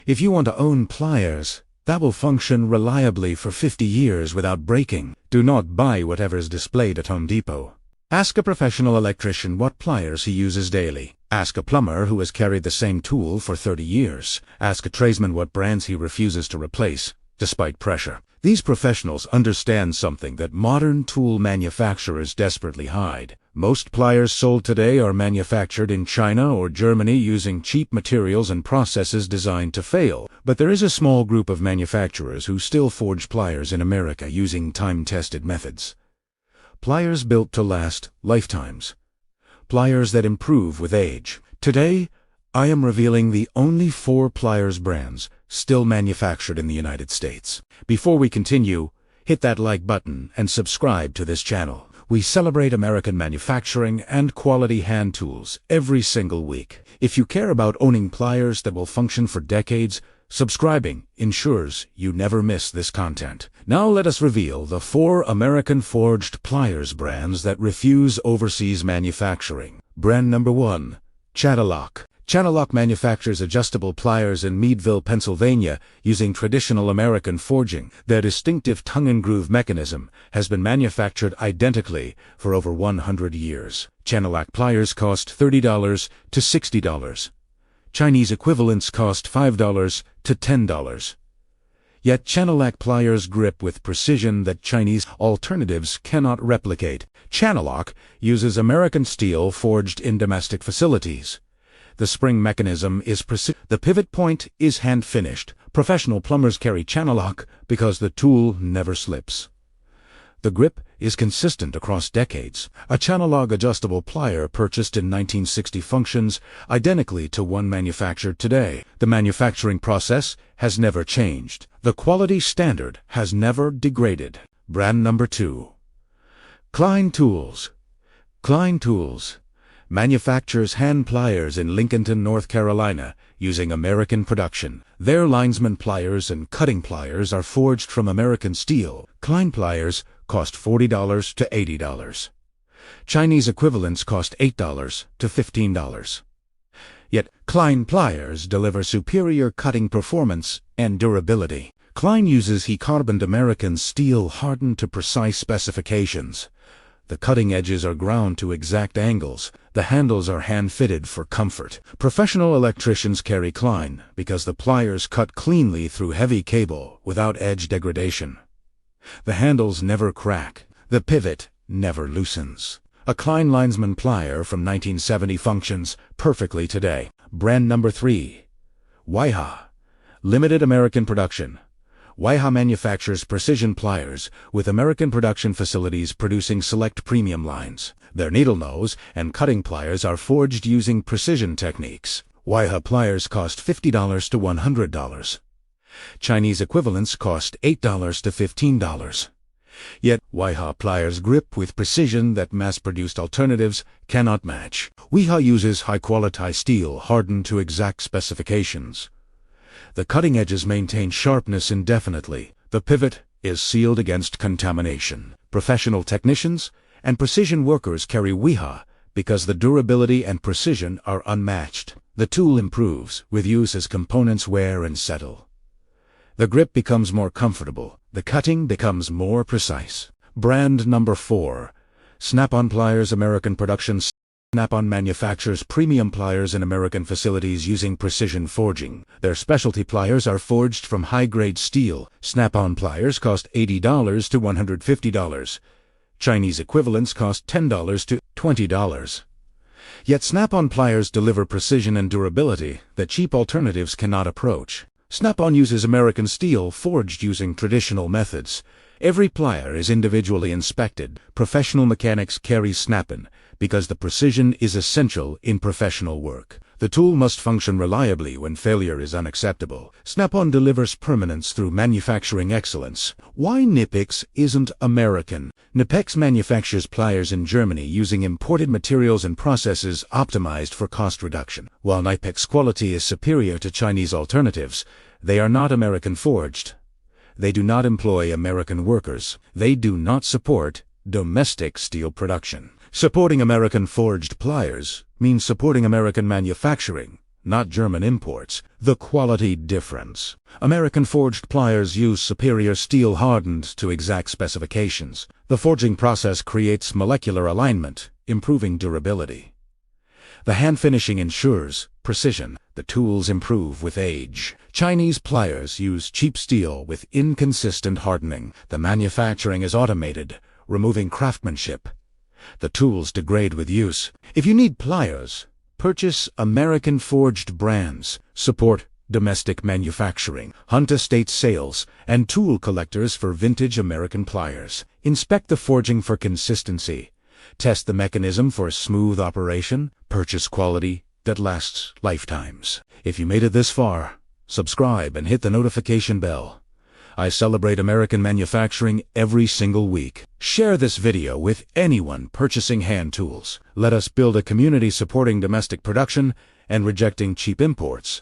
If you want to own pliers that will function reliably for 50 years without breaking, do not buy whatever's displayed at Home Depot. Ask a professional electrician what pliers he uses daily. Ask a plumber who has carried the same tool for 30 years. Ask a tradesman what brands he refuses to replace, despite pressure. These professionals understand something that modern tool manufacturers desperately hide. Most pliers sold today are manufactured in China or Germany using cheap materials and processes designed to fail. But there is a small group of manufacturers who still forge pliers in America using time-tested methods. Pliers built to last lifetimes. Pliers that improve with age. Today, I am revealing the only 4 pliers brands still manufactured in the United States. Before we continue, hit that like button and subscribe to this channel. We celebrate American manufacturing and quality hand tools every single week. If you care about owning pliers that will function for decades, subscribing ensures you never miss this content. Now let us reveal the 4 American-forged pliers brands that refuse overseas manufacturing. Brand number 1. Channellock. Channellock manufactures adjustable pliers in Meadville, Pennsylvania, using traditional American forging. Their distinctive tongue-and-groove mechanism has been manufactured identically for over 100 years. Channellock pliers cost $30 to $60. Chinese equivalents cost $5 to $10. Yet Channellock pliers grip with precision that Chinese alternatives cannot replicate. Channellock uses American steel forged in domestic facilities. The spring mechanism is precise. The pivot point is hand-finished. Professional plumbers carry Channellock because the tool never slips. The grip is consistent across decades. A Channellock adjustable plier purchased in 1960 functions identically to one manufactured today. The manufacturing process has never changed. The quality standard has never degraded. Brand number 2. Klein Tools. Klein Tools manufactures hand pliers in Lincolnton, North Carolina, using American production. Their linesman pliers and cutting pliers are forged from American steel. Klein pliers cost $40 to $80. Chinese equivalents cost $8 to $15. Yet Klein pliers deliver superior cutting performance and durability. Klein uses he-carboned American steel hardened to precise specifications. The cutting edges are ground to exact angles. The handles are hand-fitted for comfort. Professional electricians carry Klein because the pliers cut cleanly through heavy cable without edge degradation. The handles never crack. The pivot never loosens. A Klein linesman plier from 1970 functions perfectly today. Brand number 3. Waiha. Limited American production. Waiha manufactures precision pliers, with American production facilities producing select premium lines. Their needle nose and cutting pliers are forged using precision techniques. Waiha pliers cost $50 to $100. Chinese equivalents cost $8 to $15. Yet Waiha pliers grip with precision that mass-produced alternatives cannot match. Waiha uses high-quality steel hardened to exact specifications. The cutting edges maintain sharpness indefinitely. The pivot is sealed against contamination. Professional technicians and precision workers carry Waiha because the durability and precision are unmatched. The tool improves with use as components wear and settle. The grip becomes more comfortable. The cutting becomes more precise. Brand number 4. Snap-on pliers, American production. Snap-on manufactures premium pliers in American facilities using precision forging. Their specialty pliers are forged from high-grade steel. Snap-on pliers cost $80 to $150. Chinese equivalents cost $10 to $20. Yet Snap-on pliers deliver precision and durability that cheap alternatives cannot approach. Snap-on uses American steel forged using traditional methods. Every plier is individually inspected. Professional mechanics carry Snap-on because the precision is essential in professional work. The tool must function reliably when failure is unacceptable. Snap-on delivers permanence through manufacturing excellence. Why Knipex isn't American? Knipex manufactures pliers in Germany using imported materials and processes optimized for cost reduction. While Knipex quality is superior to Chinese alternatives, they are not American forged. They do not employ American workers. They do not support domestic steel production. Supporting American forged pliers means supporting American manufacturing, not German imports. The quality difference. American forged pliers use superior steel hardened to exact specifications. The forging process creates molecular alignment, improving durability. The hand finishing ensures precision. The tools improve with age. Chinese pliers use cheap steel with inconsistent hardening. The manufacturing is automated, removing craftsmanship. The tools degrade with use. If you need pliers, purchase American forged brands. Support domestic manufacturing. Hunt estate sales and tool collectors for vintage American pliers. Inspect the forging for consistency. Test the mechanism for smooth operation. Purchase quality that lasts lifetimes. If you made it this far, subscribe and hit the notification bell. I celebrate American manufacturing every single week. Share this video with anyone purchasing hand tools. Let us build a community supporting domestic production and rejecting cheap imports.